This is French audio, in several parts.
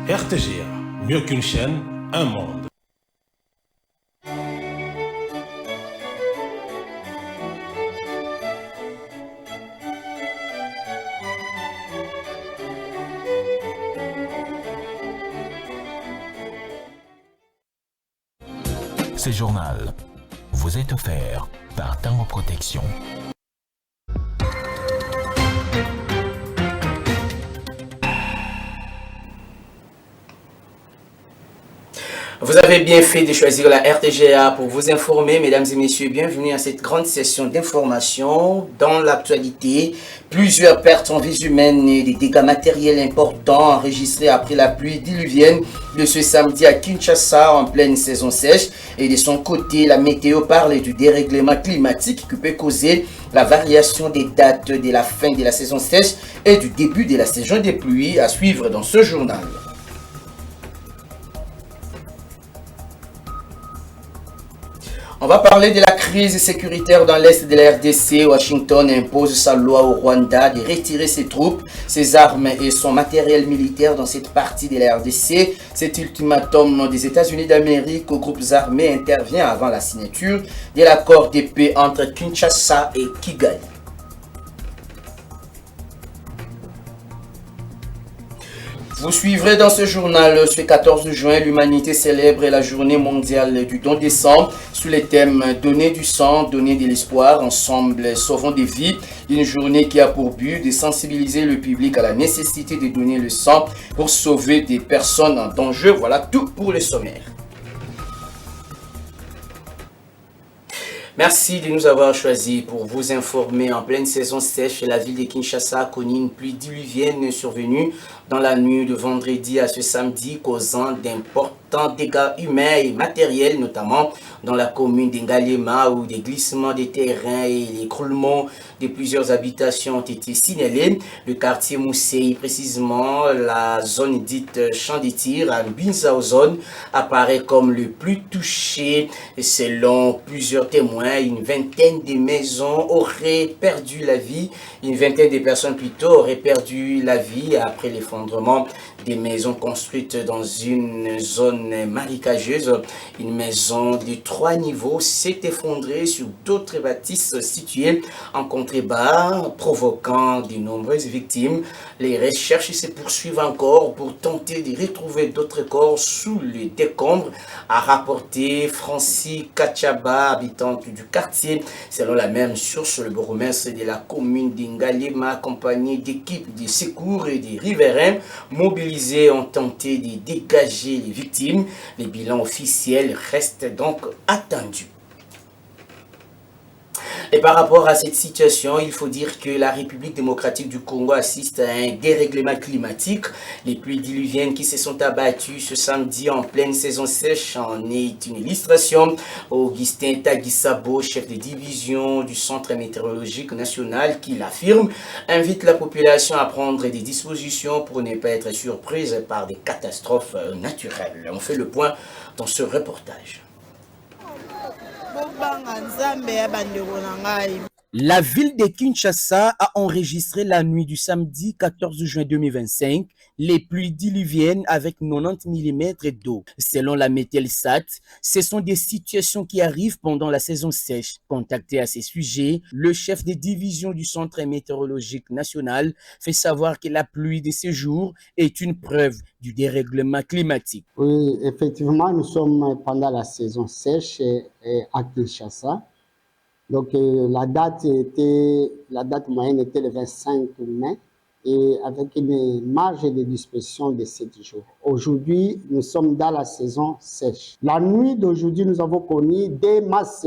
RTGA, mieux qu'une chaîne, un monde. Ce journal vous est offert par Tango Protection. Vous avez bien fait de choisir la RTGA pour vous informer, mesdames et messieurs. Bienvenue à cette grande session d'information. Dans l'actualité, plusieurs pertes en vies humaines et des dégâts matériels importants enregistrés après la pluie diluvienne de ce samedi à Kinshasa en pleine saison sèche. Et de son côté, la météo parle du dérèglement climatique qui peut causer la variation des dates de la fin de la saison sèche et du début de la saison des pluies, à suivre dans ce journal. On va parler de la crise sécuritaire dans l'est de la RDC. Washington impose sa loi au Rwanda de retirer ses troupes, ses armes et son matériel militaire dans cette partie de la RDC. Cet ultimatum des États-Unis d'Amérique aux groupes armés intervient avant la signature de l'accord de paix entre Kinshasa et Kigali. Vous suivrez dans ce journal, ce 14 juin, l'humanité célèbre la journée mondiale du don de sang sous les thèmes donner du sang, donner de l'espoir, ensemble sauvons des vies. Une journée qui a pour but de sensibiliser le public à la nécessité de donner le sang pour sauver des personnes en danger. Voilà tout pour le sommaire. Merci de nous avoir choisis pour vous informer. En pleine saison sèche, la ville de Kinshasa a connu une pluie diluvienne survenue dans la nuit de vendredi à ce samedi, causant d'importants dégâts humains et matériels, notamment dans la commune d'Ngalema, où des glissements de terrain et l'écroulement de plusieurs habitations ont été signalés. Le quartier Moussei, précisément la zone dite Champ des Tirs, à Binzaozone, apparaît comme le plus touché. Selon plusieurs témoins, une vingtaine de maisons auraient perdu la vie. Une vingtaine de personnes plutôt auraient perdu la vie après l'effondrement des maisons construites dans une zone marécageuse. Une maison de 3 niveaux s'est effondrée sur d'autres bâtisses situées en contrebas, provoquant de nombreuses victimes. Les recherches se poursuivent encore pour tenter de retrouver d'autres corps sous les décombres, a rapporté Francis Kachaba, habitante du quartier. Selon la même source, le bourgmestre de la commune d'Ngalema, accompagné d'équipes de secours et de riverains mobilisés, ont tenté de dégager les victimes. Les bilans officiels restent donc attendus. Et par rapport à cette situation, il faut dire que la République démocratique du Congo assiste à un dérèglement climatique. Les pluies diluviennes qui se sont abattues ce samedi en pleine saison sèche en est une illustration. Augustin Tagisabo, chef de division du Centre météorologique national, qui l'affirme, invite la population à prendre des dispositions pour ne pas être surprise par des catastrophes naturelles. On fait le point dans ce reportage. La ville de Kinshasa a enregistré la nuit du samedi 14 juin 2025 les pluies diluviennes avec 90 mm d'eau. Selon la Mételsat, ce sont des situations qui arrivent pendant la saison sèche. Contacté à ces sujets, le chef de division du Centre météorologique national fait savoir que la pluie de ces jours est une preuve du dérèglement climatique. Oui, effectivement, nous sommes pendant la saison sèche à Kinshasa. Donc la date moyenne était le 25 mai et avec une marge de dispersion de 7 jours. Aujourd'hui, nous sommes dans la saison sèche. La nuit d'aujourd'hui, nous avons connu des masses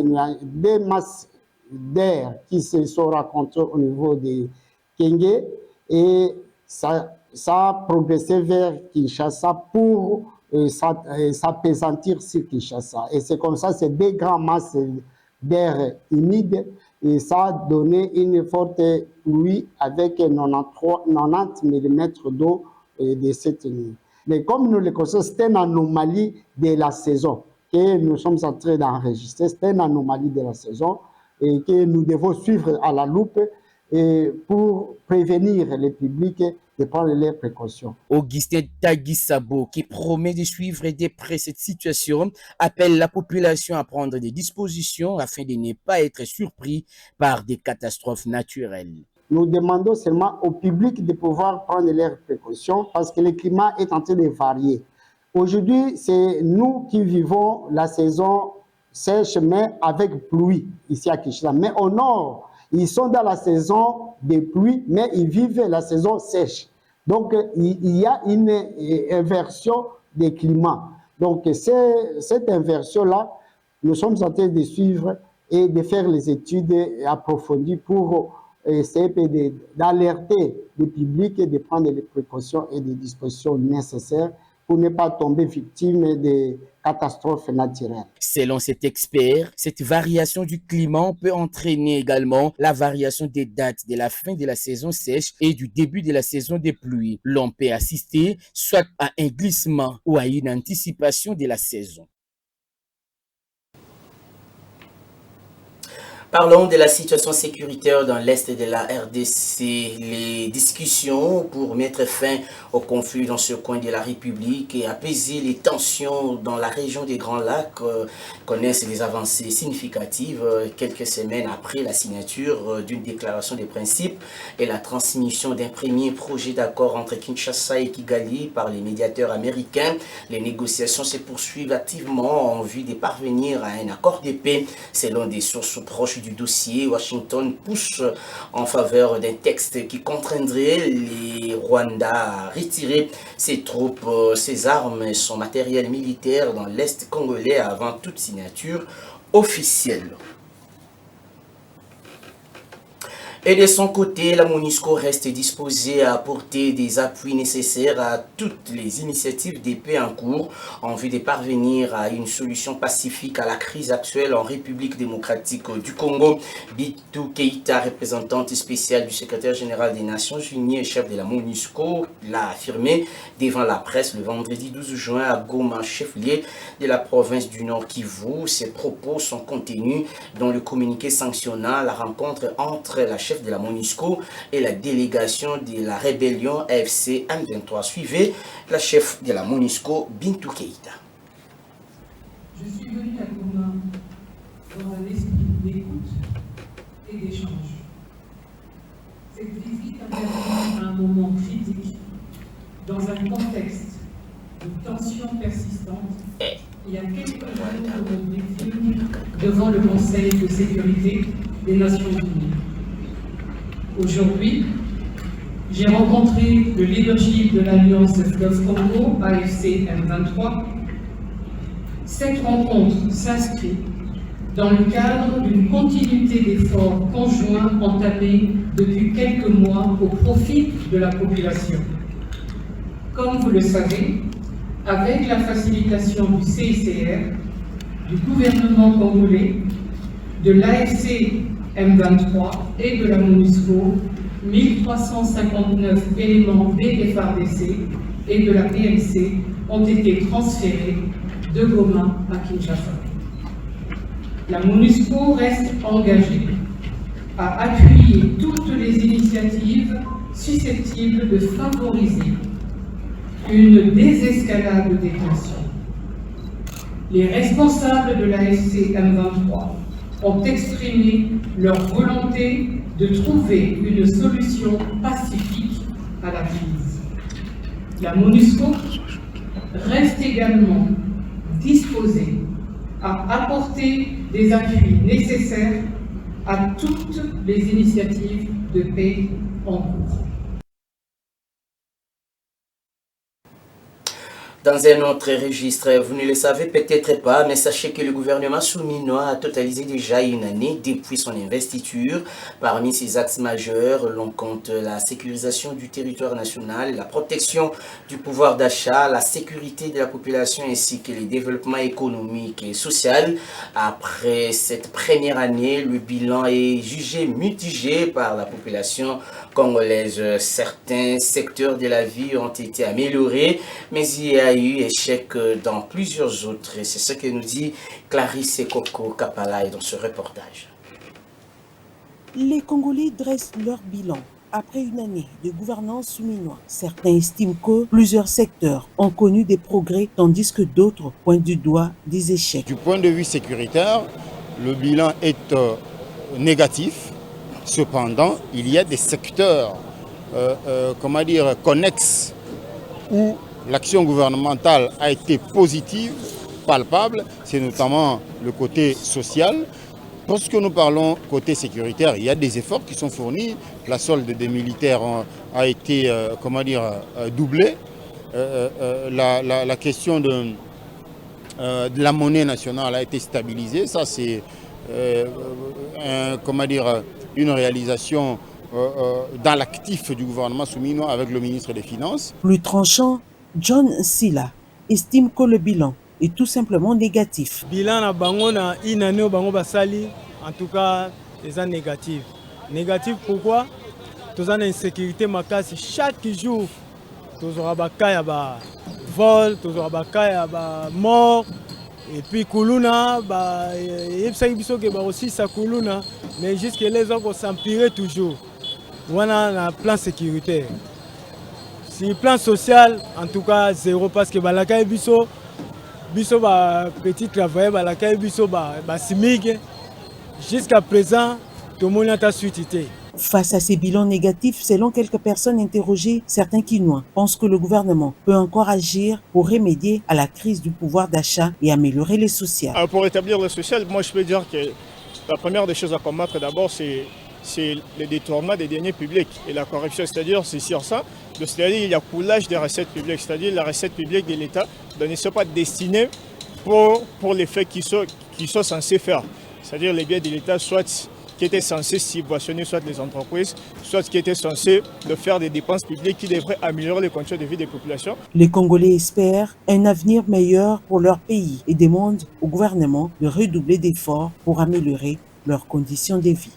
d'air qui se sont rencontrées au niveau de Kenge et ça a progressé vers Kinshasa pour s'apaisantir sur Kinshasa. Et c'est comme ça, c'est des grandes masses d'air humide et ça a donné une forte pluie avec 90 mm d'eau de cette nuit. Mais comme nous le constatons, c'est une anomalie de la saison que nous sommes en train d'enregistrer. C'est une anomalie de la saison et que nous devons suivre à la loupe et pour prévenir le public de prendre leurs précautions. Augustin Taguissabo, qui promet de suivre de près cette situation, appelle la population à prendre des dispositions afin de ne pas être surpris par des catastrophes naturelles. Nous demandons seulement au public de pouvoir prendre leurs précautions parce que le climat est en train de varier. Aujourd'hui, c'est nous qui vivons la saison sèche, mais avec pluie ici à Kinshasa. Mais au nord, ils sont dans la saison des pluies, mais ils vivent la saison sèche. Donc, il y a une inversion des climats. Donc, cette inversion-là, nous sommes en train de suivre et de faire les études approfondies pour essayer d'alerter le public et de prendre les précautions et les dispositions nécessaires pour ne pas tomber victime des catastrophes naturelles. Selon cet expert, cette variation du climat peut entraîner également la variation des dates de la fin de la saison sèche et du début de la saison des pluies. L'on peut assister soit à un glissement ou à une anticipation de la saison. Parlons de la situation sécuritaire dans l'est de la RDC. Les discussions pour mettre fin au conflit dans ce coin de la République et apaiser les tensions dans la région des Grands Lacs connaissent des avancées significatives quelques semaines après la signature d'une déclaration de principe et la transmission d'un premier projet d'accord entre Kinshasa et Kigali par les médiateurs américains. Les négociations se poursuivent activement en vue de parvenir à un accord de paix. Selon des sources proches du dossier, Washington pousse en faveur d'un texte qui contraindrait les Rwandais à retirer ses troupes, ses armes et son matériel militaire dans l'Est congolais avant toute signature officielle. Et de son côté, la MONUSCO reste disposée à apporter des appuis nécessaires à toutes les initiatives de paix en cours en vue de parvenir à une solution pacifique à la crise actuelle en République démocratique du Congo. Bintou Keïta, représentante spéciale du secrétaire général des Nations Unies et chef de la MONUSCO, l'a affirmé devant la presse le vendredi 12 juin à Goma, chef-lieu de la province du Nord Kivu. Ses propos sont contenus dans le communiqué sanctionnant la rencontre entre la chef de la MONUSCO et la délégation de la rébellion AFC M23. Suivez la chef de la MONUSCO, Bintou Keïta. Je suis venue à Goma dans un esprit d'écoute et d'échange. Cette visite intervient à un moment critique dans un contexte de tensions persistantes. Il y a quelques jours de mon briefing devant le Conseil de sécurité des Nations Unies. Aujourd'hui, j'ai rencontré le leadership de l'Alliance Fleuve Congo, AFC M23. Cette rencontre s'inscrit dans le cadre d'une continuité d'efforts conjoints entamés depuis quelques mois au profit de la population. Comme vous le savez, avec la facilitation du CICR, du gouvernement congolais, de l'AFC M23 et de la MONUSCO, 1359 éléments des FARDC et de la PNC ont été transférés de Goma à Kinshasa. La MONUSCO reste engagée à appuyer toutes les initiatives susceptibles de favoriser une désescalade des tensions. Les responsables de l'AFC M23 ont exprimé leur volonté de trouver une solution pacifique à la crise. La MONUSCO reste également disposée à apporter des appuis nécessaires à toutes les initiatives de paix en cours. Dans un autre registre, vous ne le savez peut-être pas, mais sachez que le gouvernement souminois a totalisé déjà une année depuis son investiture. Parmi ses axes majeurs, l'on compte la sécurisation du territoire national, la protection du pouvoir d'achat, la sécurité de la population ainsi que le développement économique et social. Après cette première année, le bilan est jugé mitigé par la population congolaise. Certains secteurs de la vie ont été améliorés, mais il y a eu échec dans plusieurs autres. C'est ce que nous dit Clarisse Coco Kapalaï dans ce reportage. Les Congolais dressent leur bilan Après une année de gouvernance souminoise, certains estiment que plusieurs secteurs ont connu des progrès tandis que d'autres pointent du doigt des échecs. Du point de vue sécuritaire, le bilan est négatif. Cependant, il y a des secteurs connexes où l'action gouvernementale a été positive, palpable. C'est notamment le côté social. Lorsque nous parlons côté sécuritaire, il y a des efforts qui sont fournis. La solde des militaires a été doublée. La question de la monnaie nationale a été stabilisée. Ça, c'est une réalisation dans l'actif du gouvernement souminois avec le ministre des Finances. Plus tranchant, John Silla estime que le bilan est tout simplement négatif. Bilan na bango na inane bango basali en tout cas c'est négatif. Négatif pourquoi? Tous en insécurité makasi chaque jour. Tous aura bakaya ba vol, tous aura bakaya ba mort et puis kuluna ba yebsa biso ke ba aussi sa kuluna mais jusque les autres s'empirer toujours. Voilà un plan sécuritaire. Si plan social en tout cas zéro parce que balaka biso biso ba petit travail balaka biso ba simig jusqu'à présent tout le monde a suité. Face à ces bilans négatifs, selon quelques personnes interrogées, certains Kinois pensent que le gouvernement peut encore agir pour remédier à la crise du pouvoir d'achat et améliorer les sociales. Pour rétablir le social, moi je peux dire que la première des choses à combattre d'abord c'est le détournement des deniers publics et la corruption, c'est-à-dire c'est sur ça, c'est-à-dire il y a coulage des recettes publiques, c'est-à-dire la recette publique de l'État ne sont pas destinée pour les faits qui sont censés faire, c'est-à-dire les biens de l'État soit qui étaient censés subventionner soit les entreprises, soit qui étaient censés de faire des dépenses publiques qui devraient améliorer les conditions de vie des populations. Les Congolais espèrent un avenir meilleur pour leur pays et demandent au gouvernement de redoubler d'efforts pour améliorer leurs conditions de vie.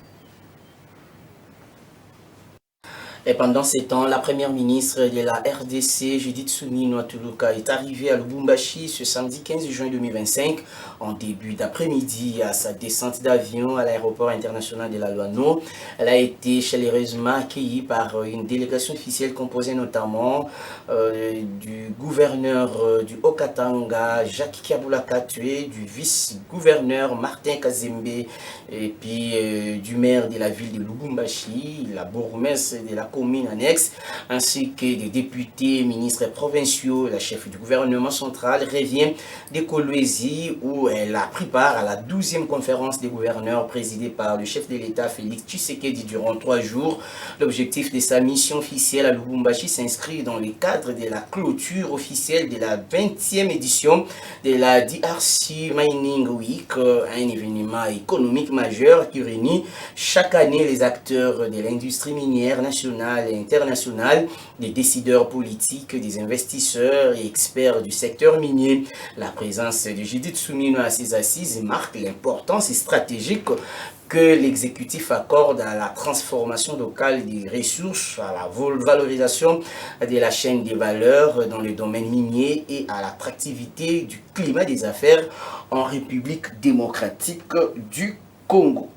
Et pendant ces temps, la première ministre de la RDC, Judith Suminwa Tuluka, est arrivée à Lubumbashi ce samedi 15 juin 2025, en début d'après-midi, à sa descente d'avion à l'aéroport international de la Luano. Elle a été chaleureusement accueillie par une délégation officielle composée notamment du gouverneur du Haut-Katanga, Jacques Kiabula-Katwe, du vice-gouverneur Martin Kazembe, et puis du maire de la ville de Lubumbashi, la bourgmestre de la commune annexe, ainsi que des députés, ministres provinciaux. La chef du gouvernement central revient de Kolwezi où elle a pris part à la 12e conférence des gouverneurs présidée par le chef de l'État Félix Tshisekedi durant 3 jours. L'objectif de sa mission officielle à Lubumbashi s'inscrit dans le cadre de la clôture officielle de la 20e édition de la DRC Mining Week, un événement économique majeur qui réunit chaque année les acteurs de l'industrie minière nationale et internationale, des décideurs politiques, des investisseurs et experts du secteur minier. La présence de Judith Suminwa à ces assises marque l'importance stratégique que l'exécutif accorde à la transformation locale des ressources, à la valorisation de la chaîne des valeurs dans le domaine minier et à l'attractivité du climat des affaires en République démocratique du Congo.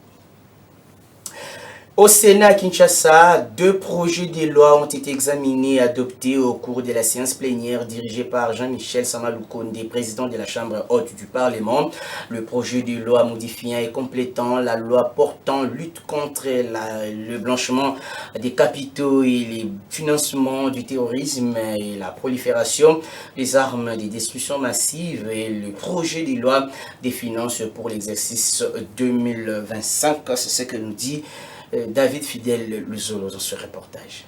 Au Sénat Kinshasa, 2 projets de loi ont été examinés et adoptés au cours de la séance plénière dirigée par Jean-Michel Samaloukonde, président de la Chambre haute du Parlement. Le projet de loi modifiant et complétant la loi portant lutte contre le blanchiment des capitaux et le financement du terrorisme et la prolifération des armes de destruction massive et le projet de loi des finances pour l'exercice 2025. C'est ce que nous dit David Fidèle Luzolo dans ce reportage.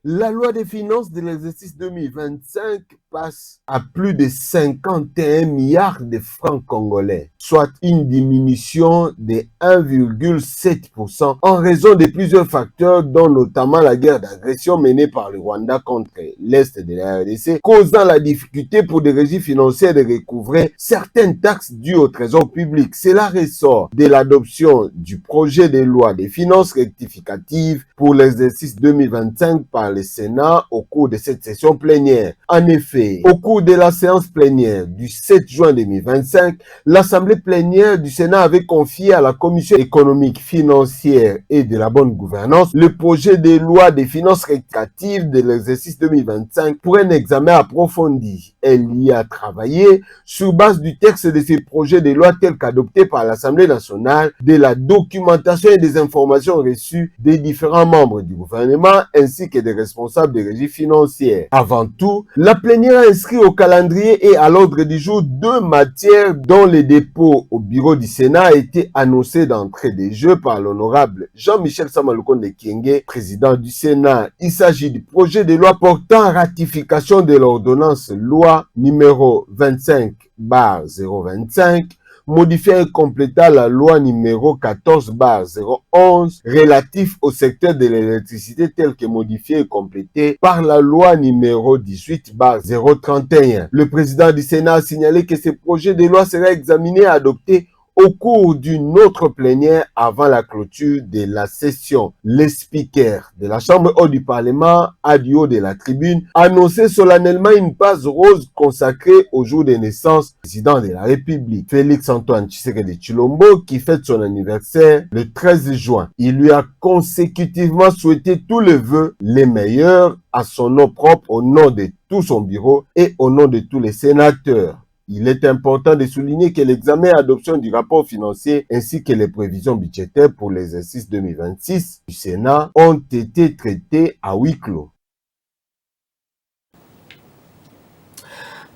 La loi des finances de l'exercice 2025 passe à plus de 51 milliards de francs congolais, soit une diminution de 1,7% en raison de plusieurs facteurs, dont notamment la guerre d'agression menée par le Rwanda contre l'Est de la RDC, causant la difficulté pour des régies financières de recouvrer certaines taxes dues au trésor public. Cela ressort de l'adoption du projet de loi des finances rectificatives pour l'exercice 2025 par le Sénat au cours de cette session plénière. En effet, au cours de la séance plénière du 7 juin 2025, l'Assemblée plénière du Sénat avait confié à la Commission économique, financière et de la bonne gouvernance le projet de loi des finances rectificatives de l'exercice 2025 pour un examen approfondi. Elle y a travaillé sur base du texte de ces projets de loi tels qu'adoptés par l'Assemblée nationale, de la documentation et des informations reçues des différents membres du gouvernement ainsi que des responsables des régies financières. Avant tout, la plénière a inscrit au calendrier et à l'ordre du jour 2 matières dont le dépôt au bureau du Sénat a été annoncé d'entrée des jeux par l'honorable Jean-Michel Samalukonde Kyenge, président du Sénat. Il s'agit du projet de loi portant ratification de l'ordonnance loi numéro 25/025 modifiant et complétant la loi numéro 14/011 relatif au secteur de l'électricité tel que modifié et complété par la loi numéro 18/031. Le président du Sénat a signalé que ce projet de loi sera examiné et adopté au cours d'une autre plénière avant la clôture de la session. Le speaker de la Chambre haute du Parlement, à du haut de la tribune, a annoncé solennellement une page rose consacrée au jour de naissance du président de la République, Félix Antoine Tshisekedi Tshilombo, qui fête son anniversaire le 13 juin. Il lui a consécutivement souhaité tous les vœux les meilleurs à son nom propre, au nom de tout son bureau et au nom de tous les sénateurs. Il est important de souligner que l'examen et adoption du rapport financier ainsi que les prévisions budgétaires pour l'exercice 2026 du Sénat ont été traités à huis clos.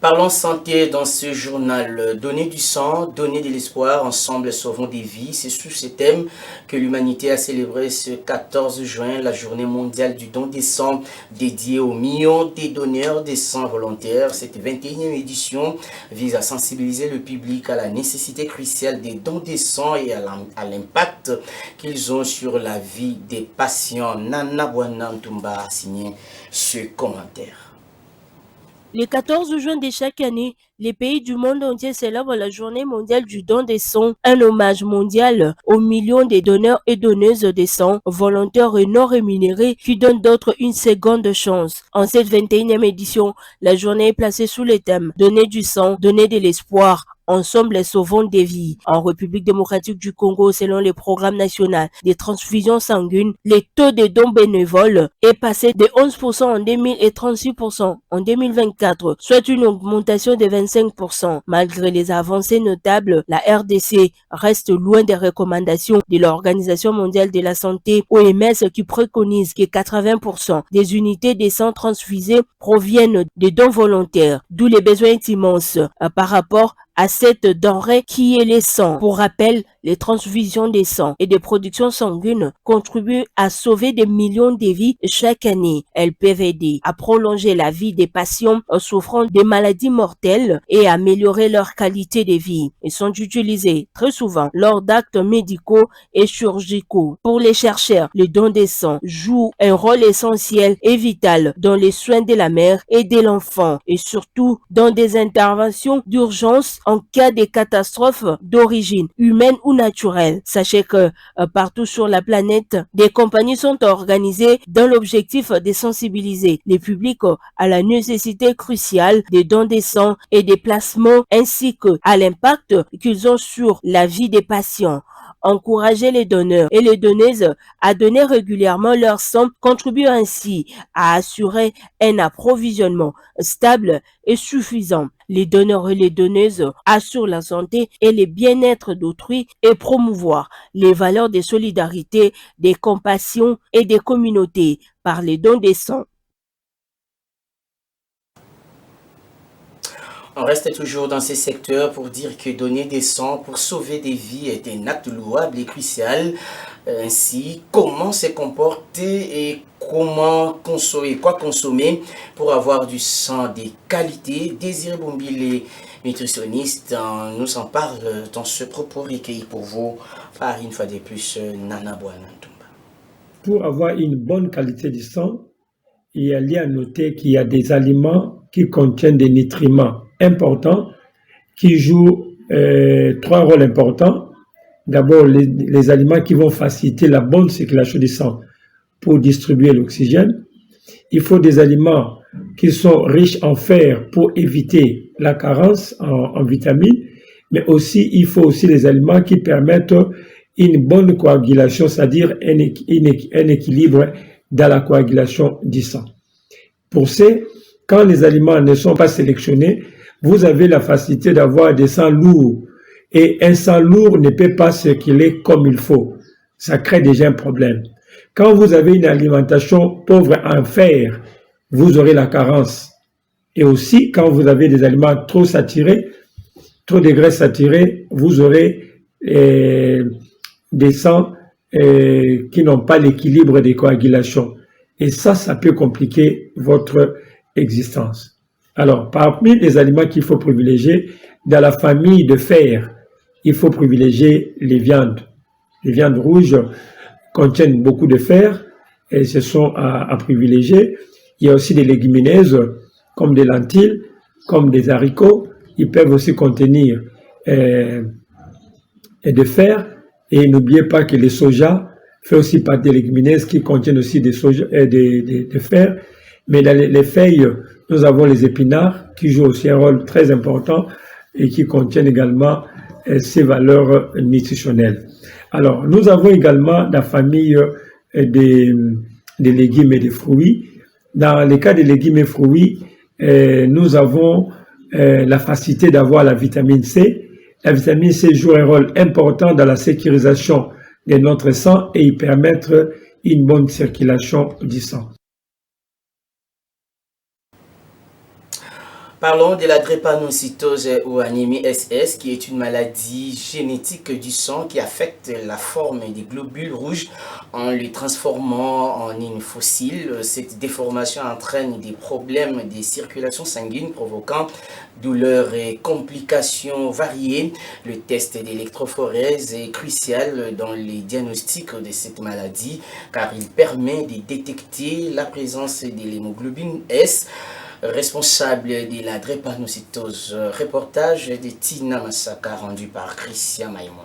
Parlons santé dans ce journal. Donner du sang, donner de l'espoir, ensemble sauvons des vies. C'est sous ce thème que l'humanité a célébré ce 14 juin la journée mondiale du don des sangs dédiée aux millions des donneurs des sangs volontaires. Cette 21e édition vise à sensibiliser le public à la nécessité cruciale des dons des sangs et à l'impact qu'ils ont sur la vie des patients. Nana Bwanantumba a signé ce commentaire. Le 14 juin de chaque année, les pays du monde entier célèbrent la journée mondiale du don des sangs, un hommage mondial aux millions de donneurs et donneuses de sang, volontaires et non rémunérés, qui donnent d'autres une seconde chance. En cette 21e édition, la journée est placée sous le thème « Donner du sang, donner de l'espoir ». Ensemble, sauvons des vies. En République démocratique du Congo, selon le programme national des transfusions sanguines, le taux de dons bénévoles est passé de 11% en 2000 et 36% en 2024, soit une augmentation de 25%. Malgré les avancées notables, la RDC reste loin des recommandations de l'Organisation mondiale de la santé, OMS, qui préconise que 80% des unités de sang transfusées proviennent de dons volontaires, d'où les besoins immenses par rapport à cette denrée qui est le sang. Pour rappel, les transfusions de sang et de production sanguine contribuent à sauver des millions de vies chaque année. Elles peuvent aider à prolonger la vie des patients souffrant de maladies mortelles et à améliorer leur qualité de vie. Ils sont utilisés très souvent lors d'actes médicaux et chirurgicaux. Pour les chercheurs, le don de sang joue un rôle essentiel et vital dans les soins de la mère et de l'enfant et surtout dans des interventions d'urgence en cas de catastrophe d'origine humaine ou naturelle. Sachez que partout sur la planète, des compagnies sont organisées dans l'objectif de sensibiliser les publics à la nécessité cruciale des dons de sang et des plasmos ainsi que à l'impact qu'ils ont sur la vie des patients. Encourager les donneurs et les donneuses à donner régulièrement leur sang contribue ainsi à assurer un approvisionnement stable et suffisant. Les donneurs et les donneuses assurent la santé et le bien-être d'autrui et promouvoir les valeurs de solidarité, de compassion et des communautés par les dons des sangs. On reste toujours dans ces secteurs pour dire que donner des sangs pour sauver des vies est un acte louable et crucial. Ainsi, comment se comporter et comment consommer, quoi consommer pour avoir du sang de qualité. Désiré Bombi, les nutritionnistes, nous en parle dans ce propos recueilli pour vous par une fois de plus Nana Bwanantumba. Pour avoir une bonne qualité de sang, il y a lieu à noter qu'il y a des aliments qui contiennent des nutriments importants qui jouent 3 rôles importants. D'abord, les aliments qui vont faciliter la bonne circulation du sang pour distribuer l'oxygène. Il faut des aliments qui sont riches en fer pour éviter la carence en vitamines, mais aussi il faut aussi des aliments qui permettent une bonne coagulation, c'est-à-dire un équilibre dans la coagulation du sang. Pour ces, quand les aliments ne sont pas sélectionnés, vous avez la facilité d'avoir des sangs lourds. Et un sang lourd ne peut pas circuler comme il faut. Ça crée déjà un problème. Quand vous avez une alimentation pauvre en fer, vous aurez la carence. Et aussi, quand vous avez des aliments trop saturés, trop de graisses saturées, vous aurez des sangs qui n'ont pas l'équilibre des coagulations. Et ça peut compliquer votre existence. Alors, parmi les aliments qu'il faut privilégier, dans la famille de fer, il faut privilégier les viandes. Les viandes rouges contiennent beaucoup de fer et ce sont à privilégier. Il y a aussi des légumineuses comme des lentilles, comme des haricots. Ils peuvent aussi contenir de fer. Et n'oubliez pas que le soja fait aussi partie des légumineuses qui contiennent aussi de fer. Mais dans les feuilles, nous avons les épinards qui jouent aussi un rôle très important et qui contiennent également ces valeurs nutritionnelles. Alors, nous avons également la famille des légumes et des fruits. Dans les cas des légumes et fruits, nous avons la facilité d'avoir la vitamine C. La vitamine C joue un rôle important dans la sécurisation de notre sang et y permettre une bonne circulation du sang. Parlons de la drépanocytose ou anémie SS, qui est une maladie génétique du sang qui affecte la forme des globules rouges en les transformant en une fossile. Cette déformation entraîne des problèmes de circulation sanguine provoquant douleurs et complications variées. Le test d'électrophorèse est crucial dans les diagnostics de cette maladie car il permet de détecter la présence de l'hémoglobine S, responsable de la drépanocytose. Reportage de Tina Masaka rendu par Christian Maïmona.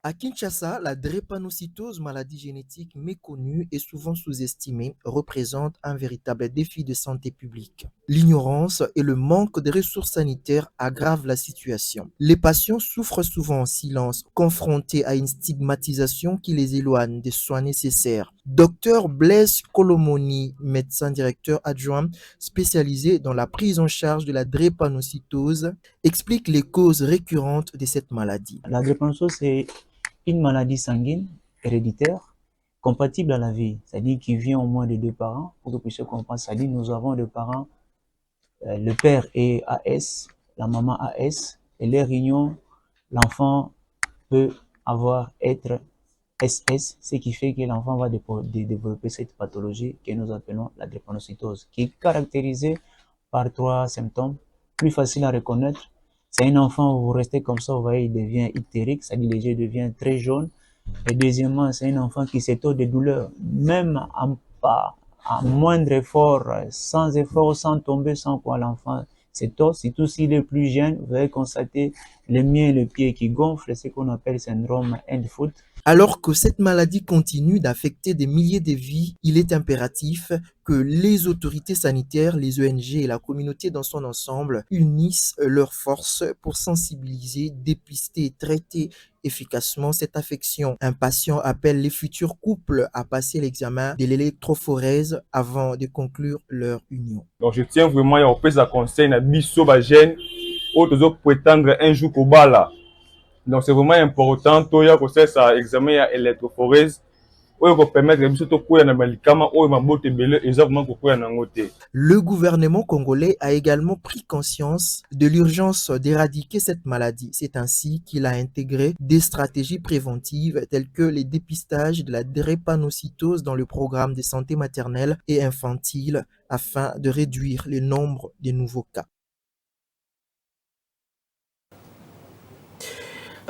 À Kinshasa, la drépanocytose, maladie génétique méconnue et souvent sous-estimée, représente un véritable défi de santé publique. L'ignorance et le manque de ressources sanitaires aggravent la situation. Les patients souffrent souvent en silence, confrontés à une stigmatisation qui les éloigne des soins nécessaires. Dr Blaise Kolomoni, médecin directeur adjoint spécialisé dans la prise en charge de la drépanocytose, explique les causes récurrentes de cette maladie. La drépanocytose, c'est une maladie sanguine héréditaire compatible à la vie, c'est-à-dire qui vient au moins de deux parents. Pour que vous puissiez comprendre, c'est-à-dire nous avons deux parents, le père est AS, la maman AS, et les réunions, l'enfant peut être SS, ce qui fait que l'enfant va développer cette pathologie que nous appelons la drépanocytose, qui est caractérisée par trois symptômes, plus faciles à reconnaître. C'est un enfant, vous restez comme ça, vous voyez, il devient ictérique, c'est-à-dire les yeux deviennent très jaunes. Et deuxièmement, c'est un enfant qui s'étonne de douleur, même à moindre effort, sans tomber, sans quoi l'enfant s'étonne. Surtout s'il est plus jeune, vous allez constater les mains et les pieds qui gonflent, ce qu'on appelle syndrome hand-foot. Alors que cette maladie continue d'affecter des milliers de vies, il est impératif que les autorités sanitaires, les ONG et la communauté dans son ensemble unissent leurs forces pour sensibiliser, dépister et traiter efficacement cette affection. Un patient appelle les futurs couples à passer l'examen de l'électrophorèse avant de conclure leur union. Donc je tiens vraiment à offrir un conseil à biso ba jeune autres prétendre un jour au bala. Donc c'est vraiment important to ya ko ça examen ya électrophorèse ou ko permettre biso to ko na médicament ou ma bote belé exactement ko na ngote. Le gouvernement congolais a également pris conscience de l'urgence d'éradiquer cette maladie. C'est ainsi qu'il a intégré des stratégies préventives telles que les dépistages de la drépanocytose dans le programme de santé maternelle et infantile afin de réduire le nombre de nouveaux cas.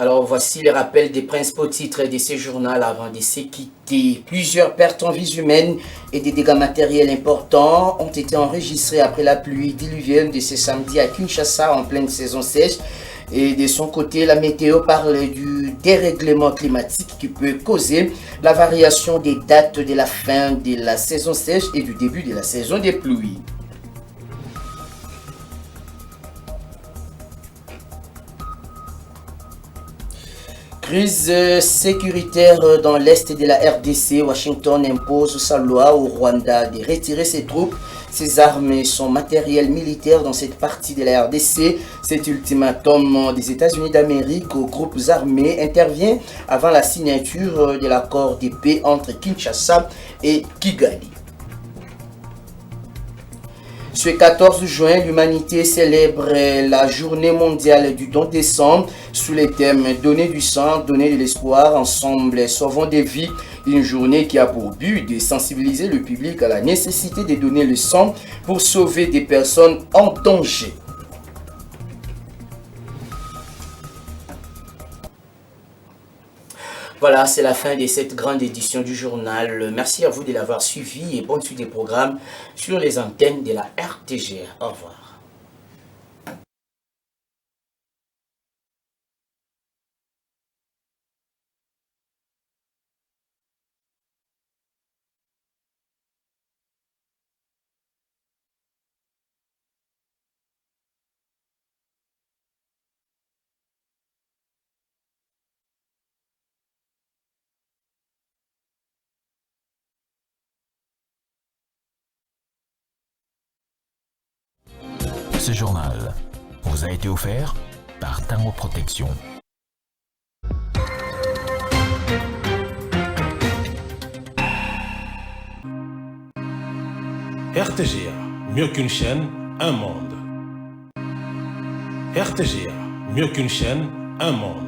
Alors voici les rappels des principaux titres de ce journal avant de se quitter. Plusieurs pertes en vies humaines et des dégâts matériels importants ont été enregistrés après la pluie diluvienne de ce samedi à Kinshasa en pleine saison sèche. Et de son côté, la météo parle du dérèglement climatique qui peut causer la variation des dates de la fin de la saison sèche et du début de la saison des pluies. Crise sécuritaire dans l'est de la RDC, Washington impose sa loi au Rwanda de retirer ses troupes, ses armes et son matériel militaire dans cette partie de la RDC. Cet ultimatum des États-Unis d'Amérique aux groupes armés intervient avant la signature de l'accord de paix entre Kinshasa et Kigali. Ce 14 juin, l'humanité célèbre la journée mondiale du don des sangs sous les thèmes « Donner du sang, donner de l'espoir, ensemble, sauvons des vies ». Une journée qui a pour but de sensibiliser le public à la nécessité de donner le sang pour sauver des personnes en danger. Voilà, c'est la fin de cette grande édition du journal. Merci à vous de l'avoir suivi et bonne suite des programmes sur les antennes de la RTG. Au revoir. Ce journal vous a été offert par Tango Protection. RTGA, mieux qu'une chaîne, un monde. RTGA, mieux qu'une chaîne, un monde.